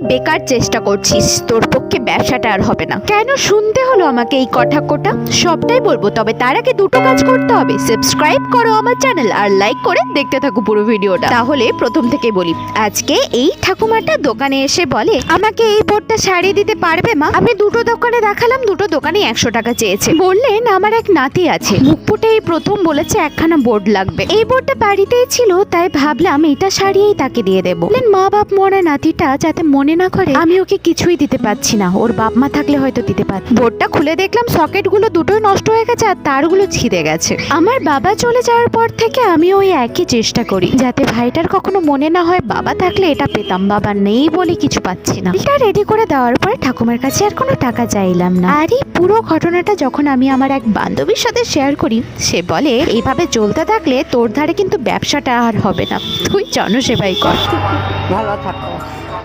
বেকার চেষ্টা করছিস, তোর পক্ষে ব্যবসাটা আর হবে না। কেন শুনতে হলো আমাকে এই কটাক্ষটা? সবটাই বলবো, তবে তার আগে দুটো কাজ করতে হবে। সাবস্ক্রাইব করো আমার চ্যানেল আর লাইক করে দেখতে থাকো পুরো ভিডিওটা। তাহলে প্রথম থেকে বলি, আজকে এই ঠাকুমাটা দোকানে এসে বলে আমাকে এই বোর্ডটা সারিয়ে দিতে পারবে মা? আমি দুটো দোকানে দেখালাম, দুটো দোকানে 100 টাকা চেয়েছে। বললেন আমার এক নাতি আছে, মুখ ফুটে এই প্রথম বলেছে একখানা বোর্ড লাগবে। এই বোর্ডটা বাড়িতেই ছিল, তাই ভাবলাম এটা সারিয়েই তাকে দিয়ে দেবো। মা বাপ মরা নাতিটা যাতে মনে না করে আমি ওকে কিছুই দিতে পারছি না, ওর বাপ মা থাকলে হয়তো দিতে পারত। বোর্ডটা খুলে দেখলাম সকেট গুলো দুটোই নষ্ট হয়ে গেছে আর তারগুলো ছিঁড়ে গেছে। আমার বাবা চলে যাওয়ার পর থেকে আমি ওই একই চেষ্টা করি যাতে ভাইটার কখনো মনে না হয় বাবা থাকলে এটা পেতাম, বাবা নেই বলে কিছু পাচ্ছি না। এটা রেডি করে দেওয়ার পরে ঠাকুমার কাছে আর কোনো টাকা চাইলাম না। আর এই পুরো ঘটনাটা যখন আমি আমার এক বান্ধবীর সাথে শেয়ার করি, সে বলে এইভাবে চলতে থাকলে তোর ধারে কিন্তু ব্যবসাটা আর হবে না, তুই জনসেবাই কর। ভালো থাকো।